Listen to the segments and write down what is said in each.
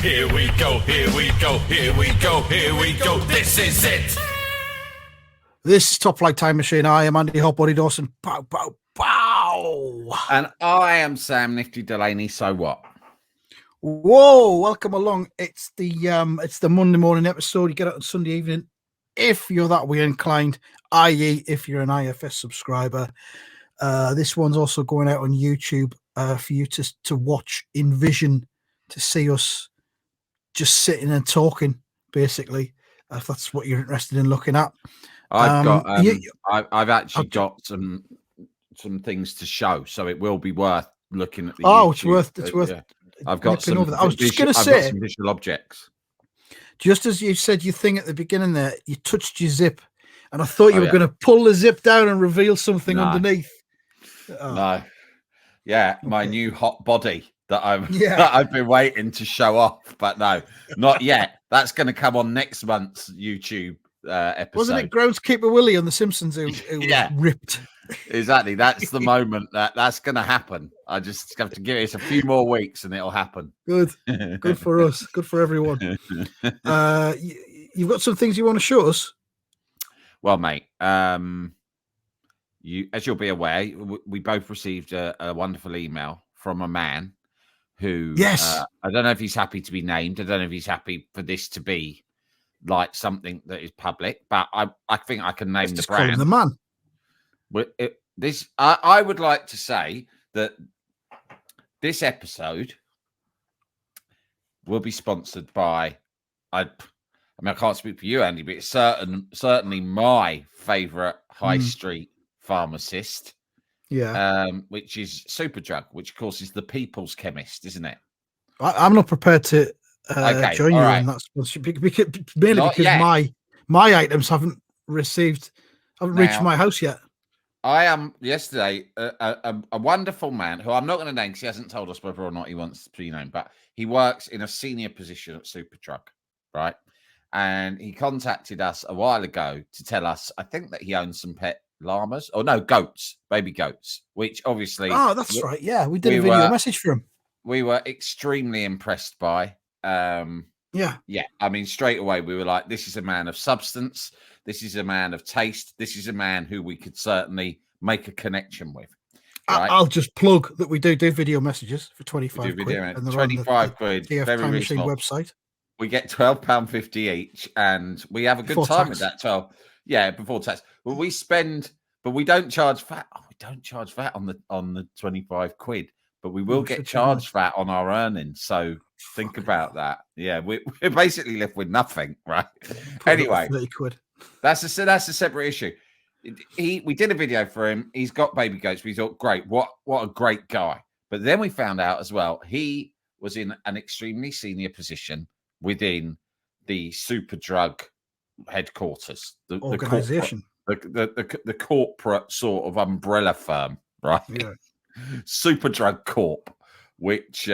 Here we go, here we go, here we go, here we go. This is it. This is Top Flight Time Machine. I am Andy Hotbody Dawson. Pow, pow, pow. And I am Sam Nifty Delaney. So what? Whoa, welcome along. It's the Monday morning episode. You get it on Sunday evening if you're that way inclined, i.e. if you're an IFS subscriber. This one's also going out on YouTube for you to watch in vision, to see us just sitting and talking, basically, if that's what you're interested in looking at. I've actually got some things to show, so it will be worth looking at the YouTube. It's worth yeah. I've got some. I was just going to say, some visual objects. Just as you said your thing at the beginning there, you touched your zip, and I thought you were going to pull the zip down and reveal something underneath. No, my new hot body that I've been waiting to show off, but no, not yet. That's going to come on next month's YouTube episode. Wasn't it Groundskeeper Willie on The Simpsons who was ripped? Exactly. That's the moment that's going to happen. I just have to give it a few more weeks and it'll happen. Good for us. Good for everyone. You've got some things you want to show us? Well, mate, as you'll be aware, we both received a wonderful email from a man who, I don't know if he's happy to be named. I don't know if he's happy for this to be like something that is public, but I think I can name the brand. Call him the man. I would like to say that this episode will be sponsored by, I can't speak for you, Andy, but it's certainly my favourite high street pharmacist, which is Superdrug, which of course is the people's chemist, isn't it? I'm not prepared to join you in that sponsorship because my items haven't reached my house yet. I am yesterday a wonderful man who I'm not going to name because he hasn't told us whether or not he wants to be known, but he works in a senior position at Superdrug, right? And he contacted us a while ago to tell us, I think, that he owns some pet llamas, goats, baby goats, which obviously. Oh, that's right. Yeah, we did a video message for him. We were extremely impressed by. I mean, straight away we were like, this is a man of substance. This is a man of taste. This is a man who we could certainly make a connection with. Right? I'll just plug that we do video messages for 25 quid. And 25 quid. Very reasonable. Website. We get £12.50 each, and we have a good time with that 12. Yeah, before tax. Well, we don't charge VAT. Oh, we don't charge VAT on the 25 quid, but we will get charged VAT on our earnings. So think about that. Yeah, we basically live with nothing, right? Anyway, 30 quid. That's a separate issue. We did a video for him. He's got baby goats. We thought, great, what a great guy. But then we found out as well, he was in an extremely senior position within the Superdrug headquarters, the organization, the corporate sort of umbrella firm, right? Yeah. Superdrug Corp, which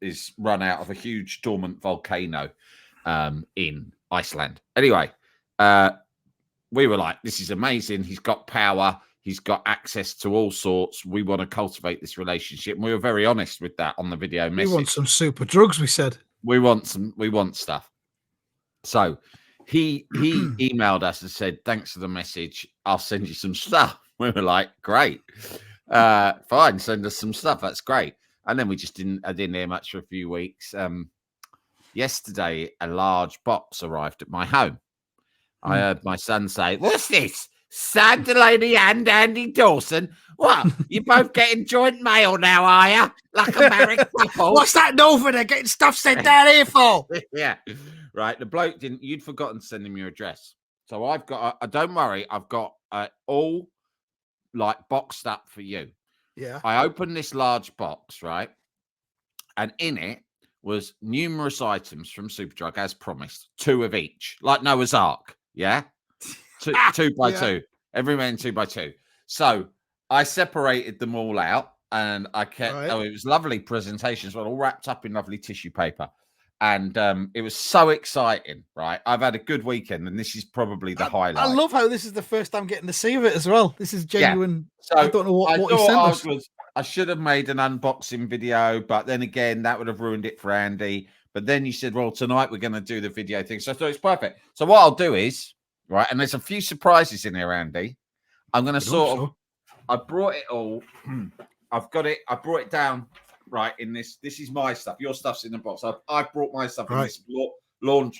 is run out of a huge dormant volcano in Iceland. Anyway, we were like, this is amazing. He's got power. He's got access to all sorts. We want to cultivate this relationship. And we were very honest with that on the video message. We want some super drugs, we said. We want stuff. So he emailed us and said, thanks for the message. I'll send you some stuff. We were like, great. Fine, send us some stuff. That's great. And then I didn't hear much for a few weeks. Yesterday, a large box arrived at my home. I heard my son say, what's this? Sam Delaney and Andy Dawson? What? You both getting joint mail now, are you? Like a married couple? What's that over there getting stuff sent down here for? Yeah. Right. The bloke you'd forgotten to send him your address. So I've got, don't worry, I've got all like boxed up for you. Yeah. I opened this large box, right? And in it was numerous items from Superdrug, as promised. 2 of each, like Noah's Ark. Yeah. Two by two. Every man 2 by 2. So I separated them all out and I kept, it was lovely presentations, all wrapped up in lovely tissue paper. And it was so exciting, right? I've had a good weekend, and this is probably the highlight. I love how this is the first time getting to see of it as well. This is genuine. Yeah. So I don't know what you sent us. I should have made an unboxing video, but then again, that would have ruined it for Andy. But then you said, well, tonight we're going to do the video thing. So I thought it's perfect. So what I'll do is, right, and there's a few surprises in here, Andy. I'm going to I brought it all. I've got it. I brought it down, right, in this. This is my stuff. Your stuff's in the box. I've brought my stuff in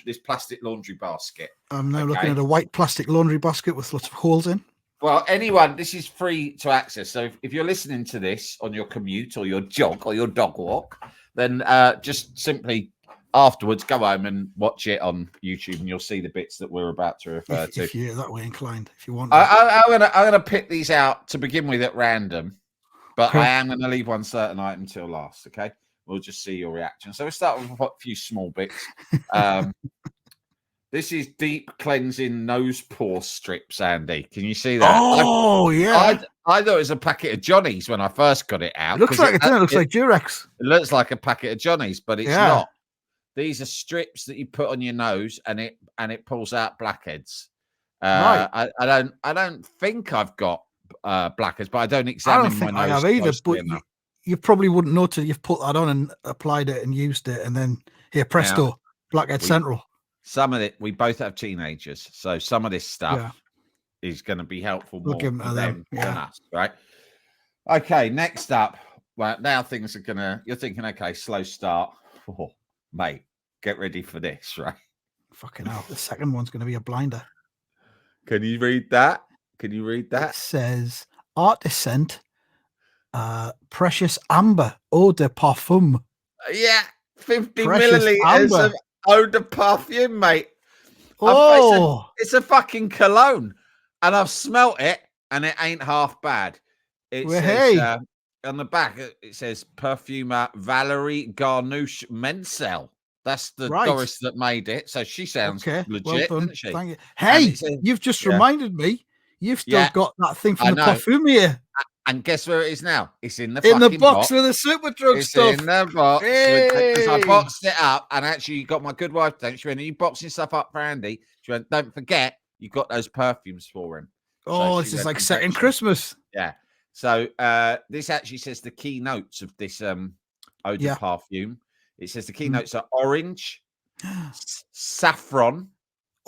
this plastic laundry basket. I'm now looking at a white plastic laundry basket with lots of holes in. Well, anyone, this is free to access. So if you're listening to this on your commute or your jog or your dog walk, then just simply afterwards go home and watch it on YouTube, and you'll see the bits that we're about to refer to. If you're that way inclined, if you want. I'm gonna pick these out to begin with at random, but I am gonna leave one certain item till last. Okay, we'll just see your reaction. So we'll start with a few small bits. This is deep cleansing nose pore strips, Andy. Can you see that? Oh, yeah. I thought it was a packet of Johnny's when I first got it out. It looks like it looks like Durex. It looks like a packet of Johnny's, but it's not. These are strips that you put on your nose, and it pulls out blackheads. Right. I don't think I've got blackheads, but I don't examine my nose. I have either, but you probably wouldn't know till you've put that on and applied it and used it, and then here, presto, blackhead central. Some of it, we both have teenagers, so some of this stuff is going to be helpful more to them than us, right? Okay, next up. Well, now things are you're thinking, okay, slow start. Oh, mate, get ready for this, right? Fucking hell, the second one's going to be a blinder. Can you read that? It says, Artisan, Precious Amber, Eau de Parfum. Yeah, 50 Precious milliliters amber. of eau de parfum, mate. Oh, it's a fucking cologne, and I've smelt it, and it ain't half bad. It says on the back, it says perfumer Valerie Garnouche Mencel. That's the Doris that made it, so she sounds legit, doesn't she? Thank you. Hey, you've just reminded me. You've still got that thing from the perfumier. And guess where it is now? It's in the box with the Superdrug stuff. It's in the box. Because I boxed it up, and actually, you got my good wife. She went, "Are you boxing stuff up for Andy?" She went, "Don't forget, you got those perfumes for him." Oh, this is like setting Christmas. Yeah. So this actually says the key notes of this eau de parfum. It says the key notes are orange, saffron.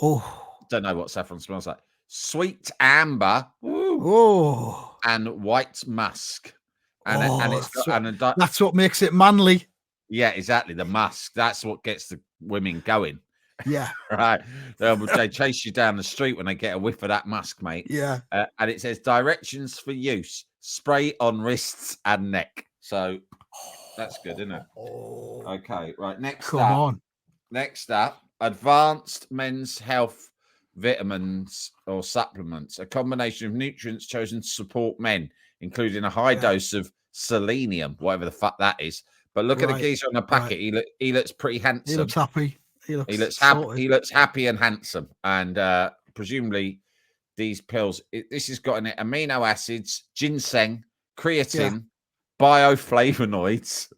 Oh, don't know what saffron smells like. Sweet amber. Oh, and white musk. That's what makes it manly. Yeah, exactly. The musk. That's what gets the women going. Yeah. Right. They chase you down the street when they get a whiff of that musk, mate. Yeah. And it says directions for use: spray on wrists and neck. So that's good, isn't it? Oh. Okay. Right. Next up, advanced men's health vitamins or supplements, a combination of nutrients chosen to support men, including a high dose of selenium, whatever the fuck that is. But look at the geezer on the packet. He looks pretty handsome. He looks happy. He looks happy. He looks happy and handsome. And presumably these pills, this has got in it amino acids, ginseng, creatine, bioflavonoids,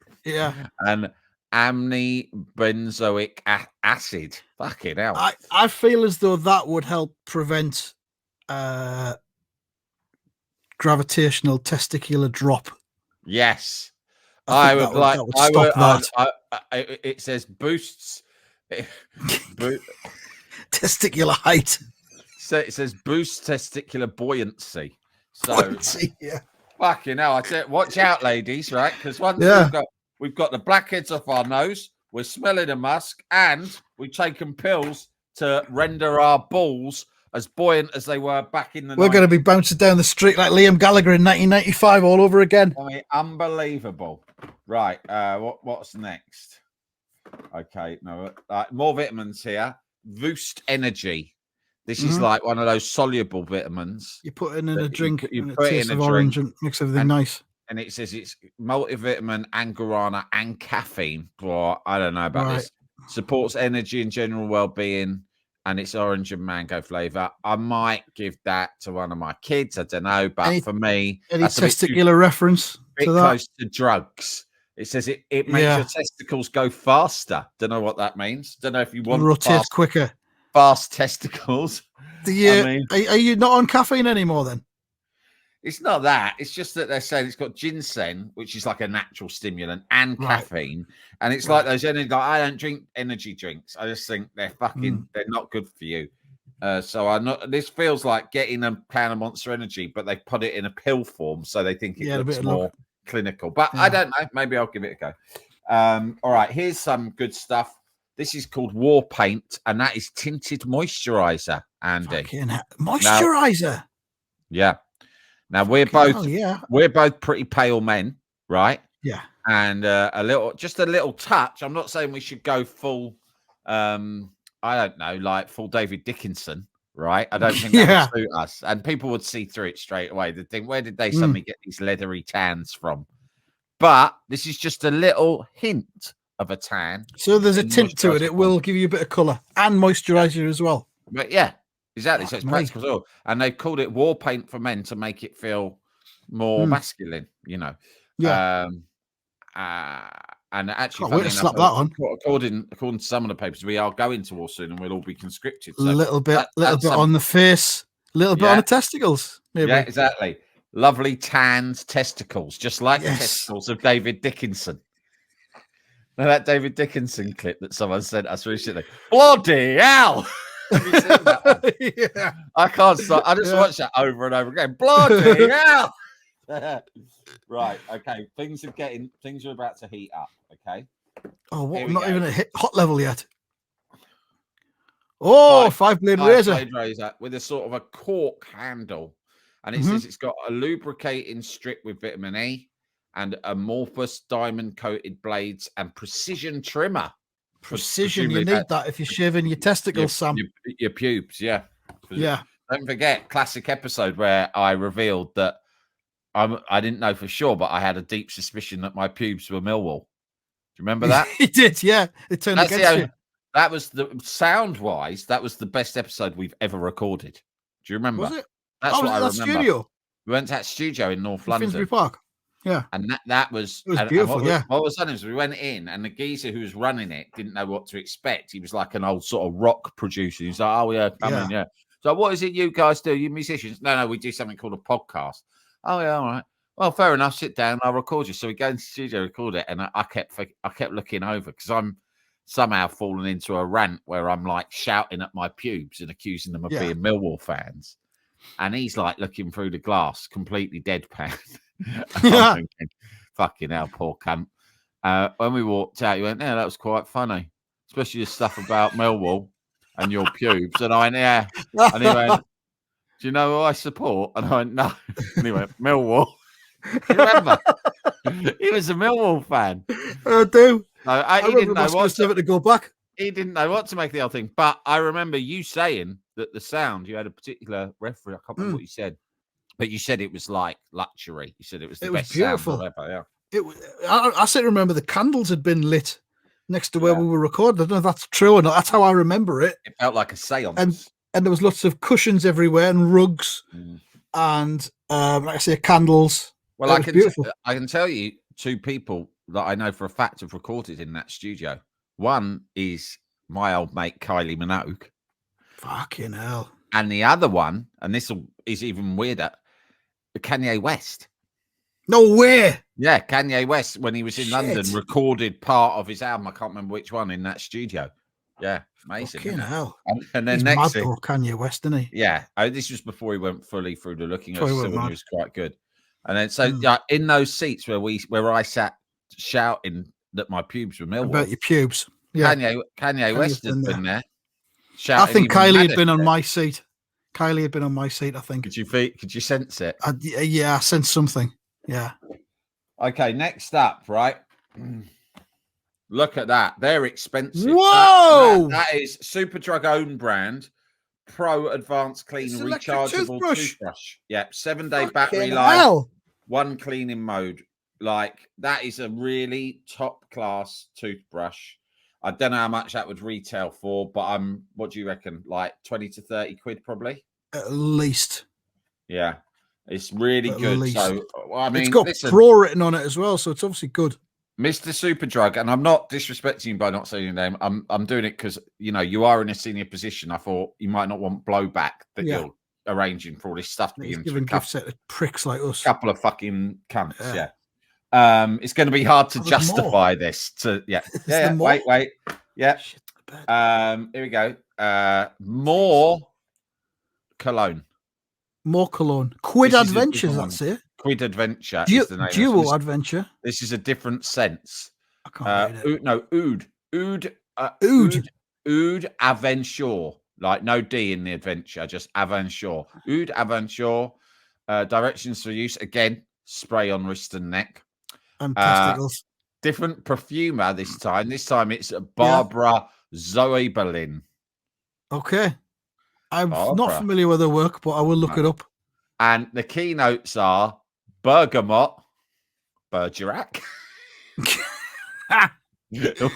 and amnibenzoic acid. Fucking hell. I feel as though that would help prevent gravitational testicular drop. Yes. I would like. It says boosts testicular height. So it says boost testicular buoyancy. So fucking hell. I said, watch out, ladies, right? Because once we've got the blackheads off our nose, we're smelling a musk, and we've taken pills to render our balls as buoyant as they were back in the 90s. We're going to be bouncing down the street like Liam Gallagher in 1995 all over again. I mean, unbelievable. Right. What's next? Okay. No, more vitamins here. Boost Energy. This is like one of those soluble vitamins. You put it in a drink. You put it in a orange drink and mix everything nice. And it says it's multivitamin and guarana and caffeine. Well, I don't know about this. Supports energy and general well-being, and it's orange and mango flavor. I might give that to one of my kids. I don't know, but for me, any testicular reference to that? Close to drugs. It says it makes your testicles go faster. Don't know what that means. Don't know if you want rotate quicker. Fast testicles. Are you not on caffeine anymore then? It's not that. It's just that they're saying it's got ginseng, which is like a natural stimulant, and caffeine. And it's like those energy. Like, I don't drink energy drinks. I just think they're they're not good for you. So I'm not. This feels like getting a can of Monster Energy, but they put it in a pill form, so they think it looks more clinical. But I don't know. Maybe I'll give it a go. All right. Here's some good stuff. This is called War Paint, and that is tinted moisturizer. Andy, moisturizer. Yeah. Now we're both pretty pale men, right? Yeah. And just a little touch. I'm not saying we should go full I don't know, like full David Dickinson, right? I don't think that would suit us. And people would see through it straight away. They'd think, where did they suddenly get these leathery tans from? But this is just a little hint of a tan. So there's a tint to it. It will give you a bit of colour and moisturizer as well. But yeah, exactly. So it's practical as well. And they've called it War Paint for Men to make it feel more masculine, you know. Yeah. And actually, wait to slap that on. According to some of the papers, we are going to war soon, and we'll all be conscripted. So a little bit on the face, a little bit on the testicles. Maybe. Yeah, exactly. Lovely tanned testicles, just like the testicles of David Dickinson. Now that David Dickinson clip that someone sent us recently. Bloody hell! Have you seen that one? Yeah. I can't stop. I just watch that over and over again. Bloody hell! Right. Okay. Things are about to heat up. Okay. Oh, what? Not even at hot level yet. Oh, five-blade razor with a sort of a cork handle, and it says it's got a lubricating strip with vitamin E and amorphous diamond-coated blades and precision trimmer. Precision. You need that if you're shaving your testicles, Sam. Your pubes. Yeah. Yeah. Don't forget, classic episode where I revealed that. I didn't know for sure, but I had a deep suspicion that my pubes were Millwall. Do you remember that? He did, yeah. It turned against you. That was the sound-wise. That was the best episode we've ever recorded. Do you remember? Was it? That's what I remember. Studio? We went to that studio in North London, Finsbury Park. Yeah, and that was beautiful. What was funny is we went in, and the geezer who was running it didn't know what to expect. He was like an old sort of rock producer. He's like, "Oh yeah, come in, yeah." So what is it you guys do? You musicians? No, we do something called a podcast. Oh yeah, all right. Well, fair enough. Sit down. I'll record you. So we go into the studio, record it, and I kept looking over because I'm somehow falling into a rant where I'm like shouting at my pubes and accusing them of being Millwall fans, and he's like looking through the glass, completely deadpan. I'm thinking, fucking hell, poor cunt. When we walked out, he went, "Yeah, that was quite funny, especially the stuff about Millwall and your pubes." And I went, "Yeah," and he went, "Do you know who I support?" And I went, "No." And he went, "Millwall." Do you remember? He was a Millwall fan. I do. No, he didn't know what to go back. He didn't know what to make of the whole thing. But I remember you saying that the sound, you had a particular referee. I can't remember what you said, but you said it was like luxury. You said it was the best beautiful sound ever. Yeah. I still remember the candles had been lit next to where we were recording. I don't know if that's true or not. That's how I remember it. It felt like a seance. And there was lots of cushions everywhere and rugs and, like I say, candles. Well, I can tell you two people that I know for a fact have recorded in that studio. One is my old mate, Kylie Minogue. Fucking hell. And the other one, and this is even weirder, Kanye West. No way. Yeah, Kanye West, when he was in London, recorded part of his album. I can't remember which one in that studio. Yeah, amazing. Fucking hell. And then he's next thing, Kanye West, isn't he? Yeah. This was before he went fully through the looking at it. He was quite good. And then so in those seats where I sat shouting that my pubes were Millwall. About your pubes. Yeah. Kanye West had been there. I think Kylie had been on my seat. Kylie had been on my seat, I think. Could you sense it? Yeah, I sensed something. Yeah. Okay, next up, right? Look at that. They're expensive. Whoa! That is Superdrug own brand. Pro Advanced Clean Rechargeable toothbrush. Yeah, 7-day battery life. 1 cleaning mode. Like, that is a really top class toothbrush. I don't know how much that would retail for, but what do you reckon? Like 20 to 30 quid probably? At least. Yeah. It's really good. So, I mean, it's got Pro written on it as well, so it's obviously good. Mr. Superdrug, and I'm not disrespecting you by not saying your name. I'm doing it because you are in a senior position. I thought you might not want blowback that you're arranging for all this stuff to be He's given to giving gifts out to pricks like us. couple of fucking cunts. Yeah. Yeah. It's going to be hard to Oh, there's justify this. Yeah. there more? Wait. Yeah. Shit, bad. Here we go. More cologne. More cologne. Quid This is a Adventures, different that's it. Quid Adventure is the name. Duo Adventure. This is a different sense. I can't read it. Oud Aventure. Like no D in the adventure, just Aventure. Oud Aventure. Directions for use. Again, spray on wrist and neck. And testicles. Different perfumer this time. This time it's Barbara Zoe Berlin. Okay. I'm not familiar with her work, but I will look it up. And the keynotes are Bergamot, Bergerac.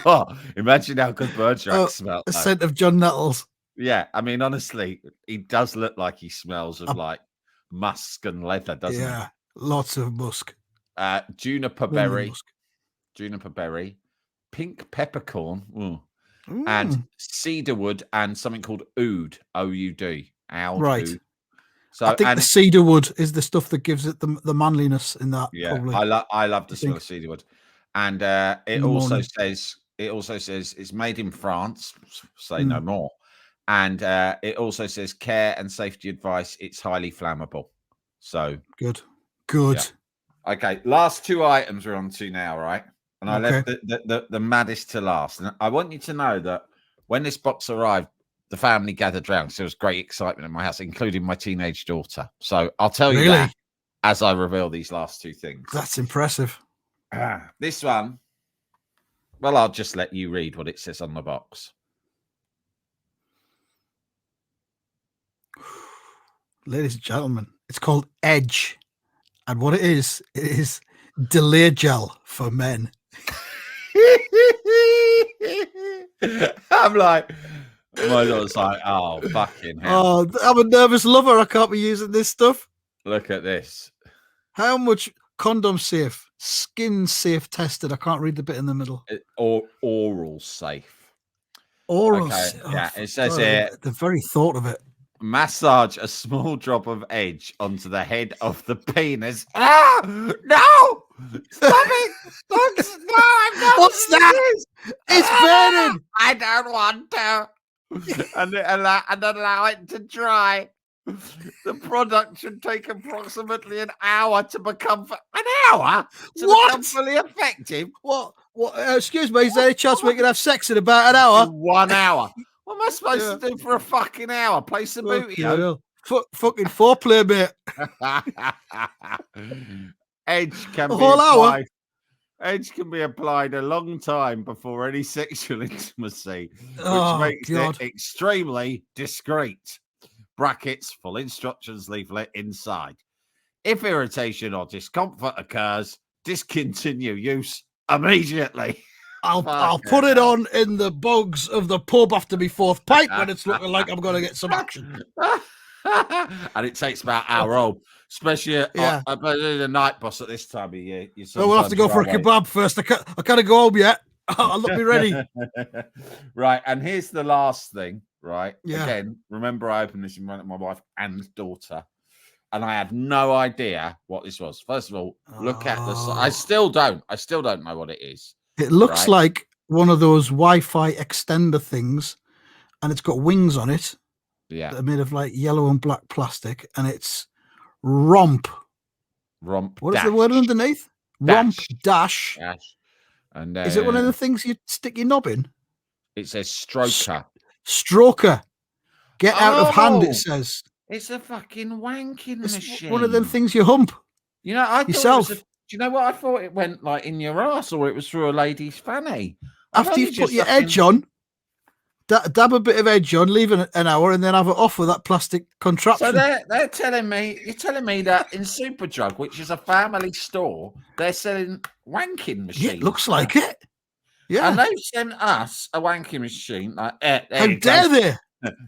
What? Imagine how good Bergerac smelled. A scent of John Nettles. Yeah, I mean, honestly, he does look like he smells of like musk and leather, doesn't he? Yeah, lots of musk. Juniper berry, pink peppercorn, and cedarwood, and something called oud, O-U-D. Right. Oud. So I think the cedarwood is the stuff that gives it the manliness in that. Yeah, probably. I love the smell of cedarwood, and it also says it's made in France. Say no more. And it also says care and safety advice. It's highly flammable. So good. Yeah. Okay, last two items we're on to now, right? And I left the maddest to last. And I want you to know that when this box arrived, the family gathered round. So there was great excitement in my house, including my teenage daughter. So I'll tell you that as I reveal these last two things. That's impressive. This one, well, I'll just let you read what it says on the box. Ladies and gentlemen, it's called Edge. And what it is delay gel for men. I'm like, my daughter's like, oh, fucking hell. Oh, I'm a nervous lover. I can't be using this stuff. Look at this. How much condom safe, skin safe tested? I can't read the bit in the middle. Or oral safe. Oral okay. safe. Yeah, it says here. The very thought of it. Massage a small drop of edge onto the head of the penis. Ah, no! Stop it! Don't, no, I'm not. What's that? It's burning. I don't want to. and allow it to dry. The product should take approximately an hour to become become fully effective. What? Excuse me. Is there any chance we can have sex in about an hour? 1 hour. What am I supposed to do for a fucking hour? Play some booty? Fucking foreplay, mate. Edge can a whole hour. Edge can be applied a long time before any sexual intimacy, which makes it extremely discreet. Brackets, full instructions leaflet inside. If irritation or discomfort occurs, discontinue use immediately. I'll put it on in the bogs of the pub after my fourth pint when it's looking like I'm going to get some action. And it takes about an hour old, especially the night boss at this time of year. We'll have to go for a kebab first. I can't go home yet. I'll not be ready. Right, and here's the last thing, right? Yeah. Again, remember I opened this in front of my wife and daughter, and I had no idea what this was. First of all, look at this. I still don't know what it is. It looks like one of those Wi-Fi extender things, and it's got wings on it. Yeah, that are made of like yellow and black plastic, and it's Romp. What is the word underneath? Romp dash. And is it one of the things you stick your knob in? It says stroker. Stroker. Get out of hand. It says it's a fucking wanking machine. One of them things you hump. You know, I yourself. Do you know what? I thought it went like in your ass, or it was through a lady's fanny. After you've put your edge on, dab a bit of edge on, leave it an hour, and then have it off with that plastic contraption. So they're telling me, you're telling me that in Superdrug, which is a family store, they're selling wanking machines. Yeah, it looks like it. Yeah, and they've sent us a wanking machine. Like, how dare they?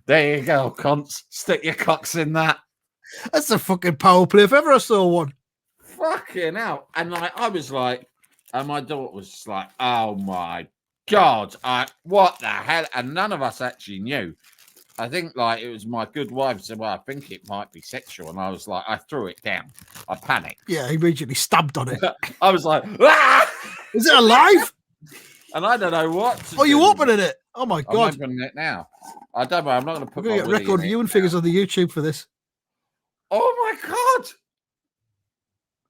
There you go, cunts. Stick your cocks in that. That's a fucking power play if ever I saw one. Fucking hell. And like I was like, and my daughter was just like, oh my God, what the hell? And none of us actually knew. I think like it was my good wife said, well, I think it might be sexual. And I was like, I threw it down. I panicked. Yeah, he immediately stabbed on it. I was like, ah! Is it alive? And I don't know what to do. You opening it? Oh my God. I'm opening it now. I don't know. I'm not going to put We're going to get record viewing figures on the YouTube for this. Oh my God.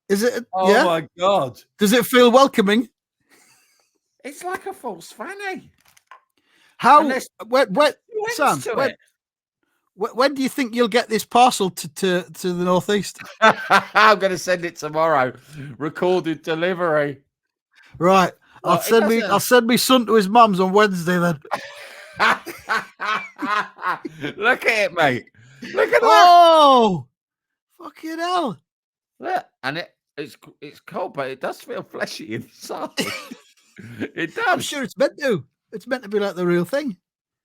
Is it? Oh my God. Does it feel welcoming? It's like a false fanny. How? Sam, it. when do you think you'll get this parcel to the northeast? I'm going to send it tomorrow. Recorded delivery. Right. I'll send me son to his mum's on Wednesday then. Look at it, mate. Look at that. Oh, fucking hell. Look, and it's cold, but it does feel fleshy inside. It does. I'm sure it's meant to. It's meant to be like the real thing.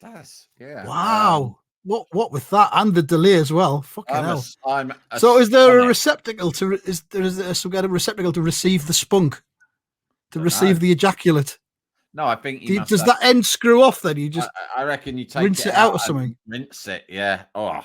It does, yeah. Wow. What with that and the delay as well? Fucking hell. So is there a receptacle is there some kind of receptacle to receive the spunk? To receive the ejaculate? No, I think does that end screw off then? You just I reckon you take rinse it out or something. Rinse it, yeah. Oh.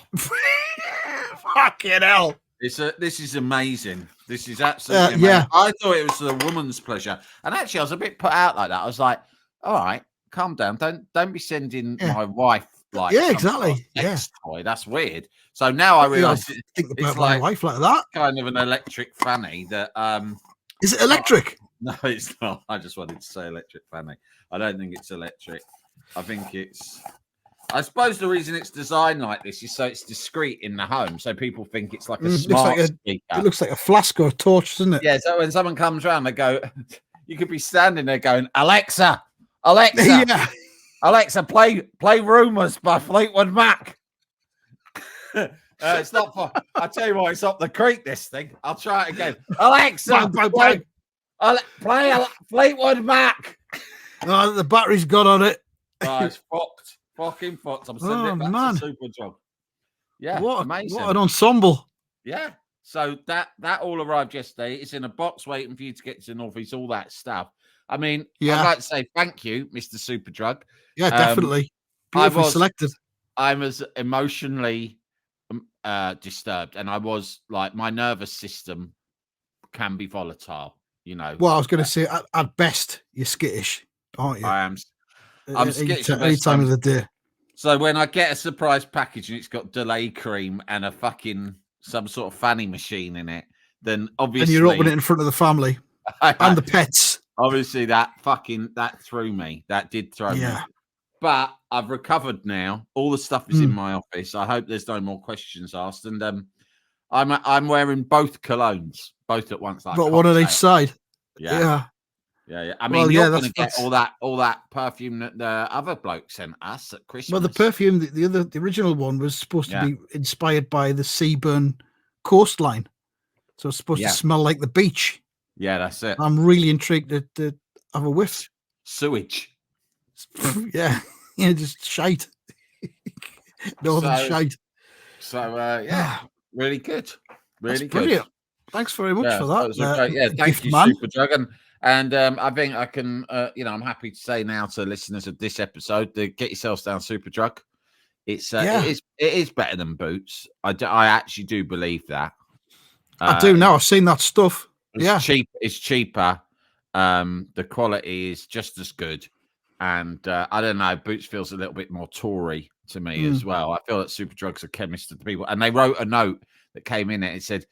Fucking hell. This is amazing. This is absolutely amazing. Yeah. I thought it was a woman's pleasure. And actually I was a bit put out like that. I was like, all right, calm down. Don't be sending my wife like exactly. Sex toy. That's weird. So now I realise think about it's my wife like that. Kind of an electric fanny that Is it electric? No, it's not. I just wanted to say electric fanny. I don't think it's electric. I suppose the reason it's designed like this is so it's discreet in the home, so people think it's like a smart speaker. It looks like a flask or a torch, doesn't it? Yeah, so when someone comes around, they go, you could be standing there going, Alexa, yeah. Alexa, play Rumours by Fleetwood Mac. It's not for, I tell you what, it's up the creek, this thing. I'll try it again. Alexa, play Fleetwood Mac. Oh, the battery's gone on it. Oh, it's fucked. Fucking fucked. I'm sending it back to Superdrug. Yeah, amazing. What an ensemble. Yeah. So that all arrived yesterday. It's in a box waiting for you to get to the northeast, all that stuff. I mean, I'd like to say thank you, Mr. Superdrug. Yeah, definitely. Beautifully selected. I was emotionally disturbed, and I was like, my nervous system can be volatile, you know. Well, I was going to say, at best, you're skittish, aren't you? I am. I'm skittish any time of the day. So when I get a surprise package and it's got delay cream and a fucking some sort of fanny machine in it, then obviously... And you're opening it in front of the family and the pets. Obviously, that threw me. That did throw me. But I've recovered now. All the stuff is in my office. I hope there's no more questions asked. And I'm wearing both colognes, both at once. Like but one on each side. Yeah. I mean, you're going to get all that perfume that the other bloke sent us at Christmas. Well, the perfume, the original one was supposed to be inspired by the Seaburn coastline, so it's supposed to smell like the beach. Yeah, that's it. I'm really intrigued to have a whiff. Sewage. Yeah, just shite. Northern shite. So really good. Really good. Brilliant. Thanks very much for that. Thank you, Superdrug. And I think I can, I'm happy to say now to listeners of this episode, to get yourselves down Superdrug. It is better than Boots. I actually do believe that. I do now. I've seen that stuff. It's cheaper. The quality is just as good. And I don't know, Boots feels a little bit more Tory to me as well. I feel that Superdrug's a chemist of the people. And they wrote a note that came in it. It said,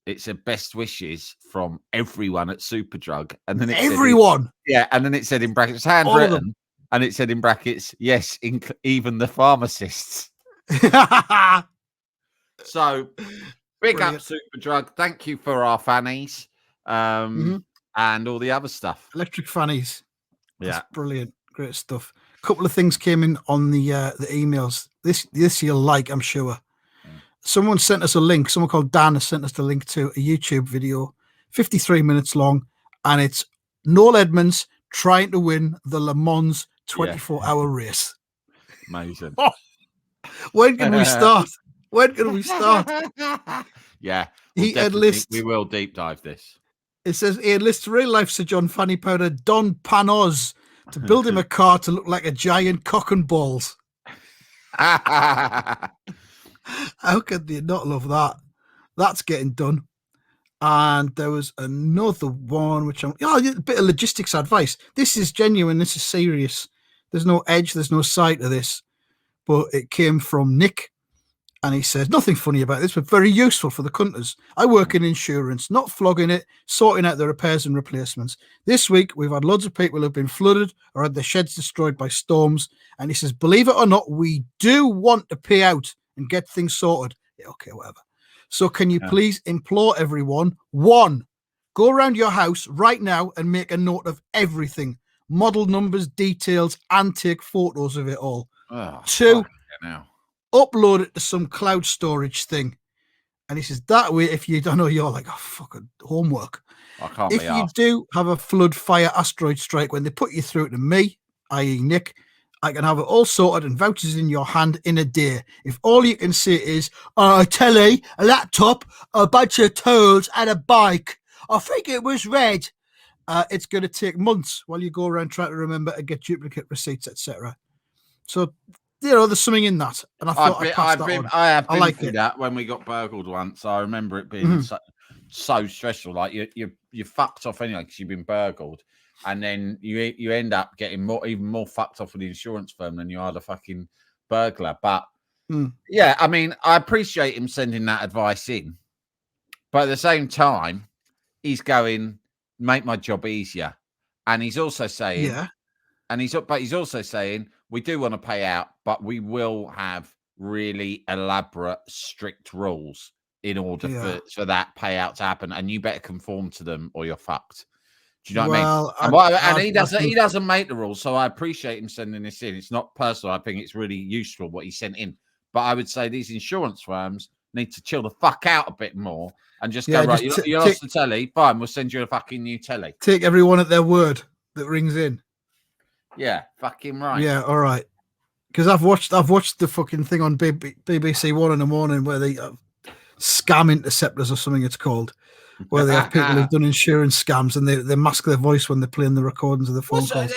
it's a best wishes from everyone at Superdrug. And then everyone. And then it said in brackets, handwritten. And it said in brackets, yes, even the pharmacists. So big up Superdrug. Thank you for our fannies. And all the other stuff. Electric fannies. That's brilliant. Great stuff. A couple of things came in on the emails. This you'll like, I'm sure. Someone sent us a link. Someone called Dan has sent us the link to a YouTube video, 53 minutes long, and it's Noel Edmonds trying to win the Le Mans 24-hour race. Amazing. When can we start? When can we start? Yeah. We will deep dive this. It says he enlists real-life Sir John Fanny Powder Don Panoz to build him a car to look like a giant cock and balls. How could they not love that? That's getting done. And there was another one, which a bit of logistics advice. This is genuine. This is serious. There's no edge. There's no side to this. But it came from Nick. And he says, nothing funny about this, but very useful for the cunters. I work in insurance, not flogging it, sorting out the repairs and replacements. This week, we've had loads of people who've been flooded or had their sheds destroyed by storms. And he says, believe it or not, we do want to pay out and get things sorted. Yeah, okay, whatever. So can you please implore everyone, 1, go around your house right now and make a note of everything. Model numbers, details, and take photos of it all. 2, upload it to some cloud storage thing. And he says, that way, if you don't know, you're like, oh, fucking homework. If you do have a flood, fire, asteroid strike, when they put you through to me, i.e. Nick, I can have it all sorted and vouchers in your hand in a day. If all you can say is a telly, a laptop, a bunch of tools, and a bike, I think it was red, it's going to take months while you go around trying to remember to get duplicate receipts, etc. So, there's something in that, and I thought I'd pass that on. I have been through that when we got burgled once. I remember it being so stressful. Like you fucked off anyway because you've been burgled, and then you end up getting even more fucked off with the insurance firm than you are the fucking burglar. But yeah, I mean, I appreciate him sending that advice in, but at the same time, he's going make my job easier, and he's also saying, he's also saying, we do want to pay out, but we will have really elaborate, strict rules in order for that payout to happen, and you better conform to them or you're fucked. Do you know what I mean? And he doesn't make the rules, so I appreciate him sending this in. It's not personal. I think it's really useful what he sent in. But I would say these insurance firms need to chill the fuck out a bit more and just go, right, you lost the telly, fine, we'll send you a fucking new telly. Take everyone at their word that rings in. Yeah, fucking right. Yeah, all right. Because I've watched the fucking thing on BBC One in the morning where they scam interceptors or something it's called, where they have people who've done insurance scams and they mask their voice when they're playing the recordings of the phone calls.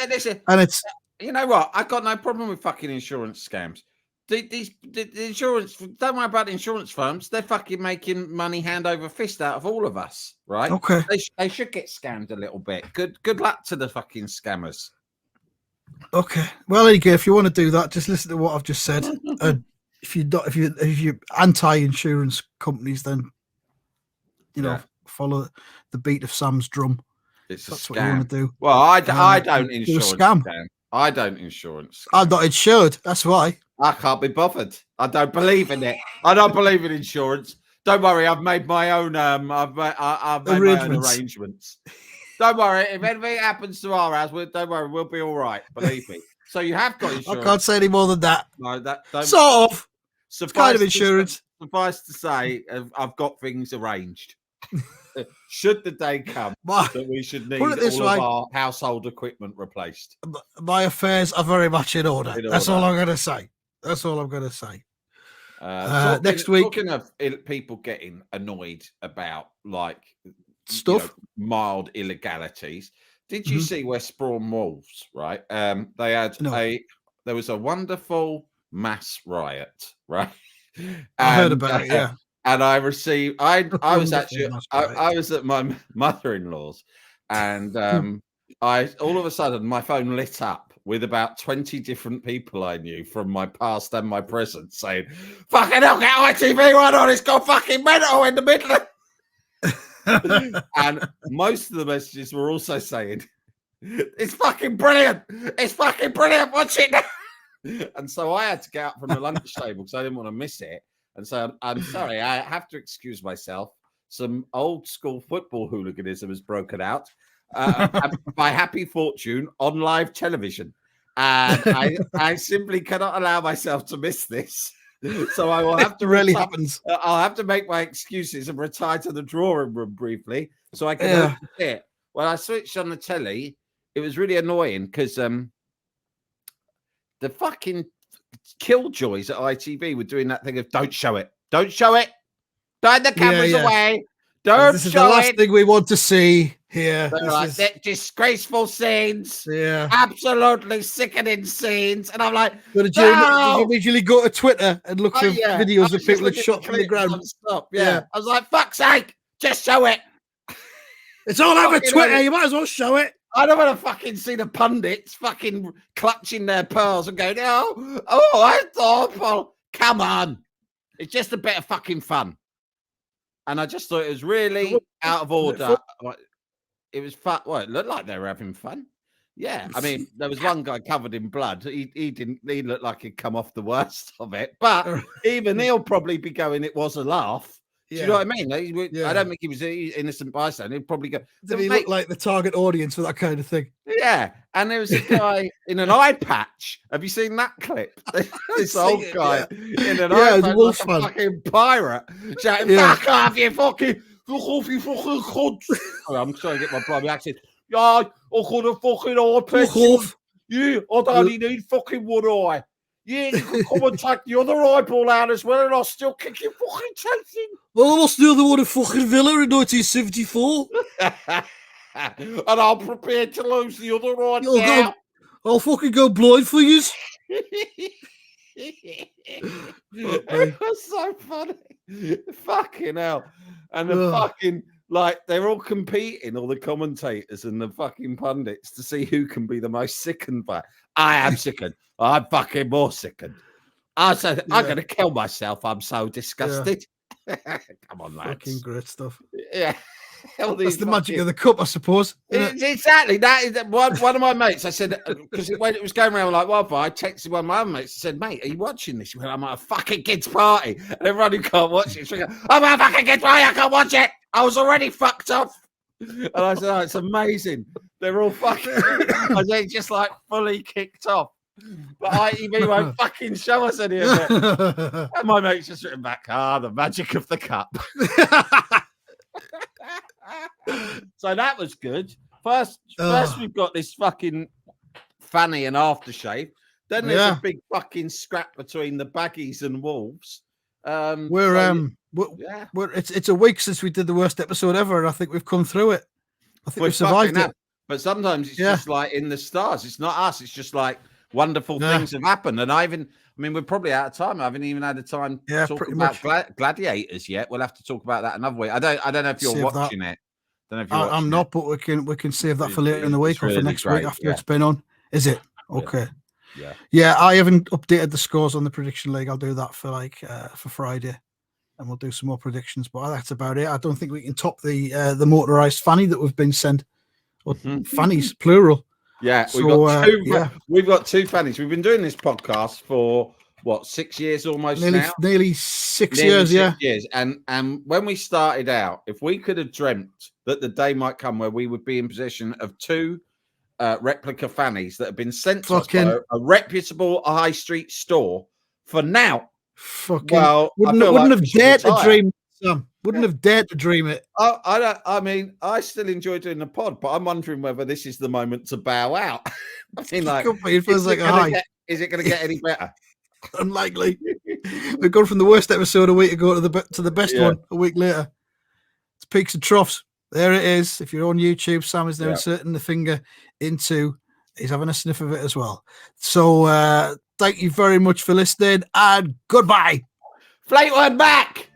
And it's, you know what? I've got no problem with fucking insurance scams. The insurance, don't worry about the insurance firms. They're fucking making money hand over fist out of all of us, right? Okay. They should get scammed a little bit. Good luck to the fucking scammers. Okay. Well, again, if you want to do that, just listen to what I've just said. If you're anti-insurance companies, then follow the beat of Sam's drum. That's scam. What you want to do. Well, I don't insurance scam. I don't insurance. I'm not insured. That's why. I can't be bothered. I don't believe in it. I don't believe in insurance. Don't worry. I've made my own. I've made my own arrangements. Don't worry. If anything happens to our house, don't worry. We'll be all right. Believe me. So you have got insurance. I can't say any more than that. No, that don't. Sort of. It's kind of insurance. Suffice to say, I've got things arranged. Should the day come that we should need all of our household equipment replaced. My affairs are very much in order. That's all I'm going to say. That's all I'm going to say. Next week. Talking of people getting annoyed about stuff, mild illegalities. Did you see West Brom Wolves? Right, they had there was a wonderful mass riot. Right, I heard about it. Yeah, and I received. I was actually I was at my mother-in-law's, and I all of a sudden my phone lit up with about 20 different people I knew from my past and my present saying, "Fucking hell, get ITV1 on! It's got fucking mental in the middle." And most of the messages were also saying, "It's fucking brilliant! It's fucking brilliant! Watch it now!" And so I had to get up from the lunch table because I didn't want to miss it. And so I'm sorry, I have to excuse myself. Some old school football hooliganism has broken out by happy fortune on live television. And I simply cannot allow myself to miss this. So I will have to really happens. I'll have to make my excuses and retire to the drawing room briefly so I can it. When I switched on the telly, it was really annoying because the fucking killjoys at ITV were doing that thing of don't show it, turn the cameras away, Don't This is the show last it. thing we want to see here. They're This like, is, they're disgraceful scenes. yeah. Absolutely sickening scenes. And I'm like, But did no! you immediately go to Twitter and look for I videos was of just people that looking shot at from the ground? non-stop. Yeah. Yeah. I was like, fuck's sake, just show it. It's all over Fucking Twitter. hell. You might as well show it. I don't want to fucking see the pundits fucking clutching their pearls and going, it's awful. Come on. It's just a bit of fucking fun. And I just thought it was really out of order. It was fun. Well, it looked like they were having fun. Yeah. I mean, there was one guy covered in blood. He looked like he'd come off the worst of it. But even he'll probably be going, it was a laugh. Do you know what I mean? I don't think he was an innocent bystander. He'd probably go. Did he look like the target audience for that kind of thing? Yeah, and there was a guy in an eye patch. Have you seen that clip? This old guy in an eye patch, like a fucking pirate, shouting, "Fuck off, you fucking cunt!" I'm trying to get my bloody accent. Yeah, I got a fucking eye patch. Yeah, I only need fucking one eye. Yeah, you can come and take the other eyeball out as well, and I'll still kick your fucking teeth in. Well, I lost the other one at fucking Villa in 1974. And I'm prepared to lose the other eye now. I'll fucking go blind for you. It was so funny. Fucking hell. And the fucking, like, they're all competing, all the commentators and the fucking pundits, to see who can be the most sickened by it. I am sickened. I'm fucking more sickened. I'm going to kill myself. I'm so disgusted. Come on, lads. Fucking great stuff. Yeah. That's the magic of the cup, I suppose. Exactly. That is one of my mates. I said, because when it was going around like wildfire, I texted one of my other mates and said, "Mate, are you watching this?" He went, "I'm at a fucking kids' party." And everyone who can't watch it, "I'm at a fucking kids' party. I can't watch it. I was already fucked off." And I said, "Oh, it's amazing. They're all fucking." And they just like fully kicked off. But he won't fucking show us any of it. And my mate's just written back, the magic of the cup. So that was good. First we've got this fucking fanny and aftershave. Then there's a big fucking scrap between the Baggies and Wolves. It's a week since we did the worst episode ever, and I think we've come through it. I think we've survived it. But sometimes it's just like in the stars. It's not us. It's just like wonderful things have happened. And we're probably out of time. I haven't even had the time to talk about Gladiators yet. We'll have to talk about that another week. I don't know if you're watching it. I'm not, but we can save that for later in the week or for next week after it's been on. Is it? Okay. Yeah. I haven't updated the scores on the prediction league. I'll do that for for Friday, and we'll do some more predictions. But that's about it. I don't think we can top the motorized fanny that we've been sent. Or fannies plural. Yeah, we've got two fannies. We've been doing this podcast for 6 years almost now? Nearly 6 years, 6 years. And when we started out, if we could have dreamt that the day might come where we would be in possession of two replica fannies that have been sent to us by a reputable high street store for now. Wouldn't have dared to dream, Sam. Wouldn't have dared to dream it. I still enjoy doing the pod, but I'm wondering whether this is the moment to bow out. It feels like a high. Is it going to get any better? Unlikely. We've gone from the worst episode a week ago to the best one a week later. It's peaks and troughs. There it is. If you're on YouTube, Sam is now inserting the finger into. He's having a sniff of it as well. So thank you very much for listening, and goodbye. Fleetwood back.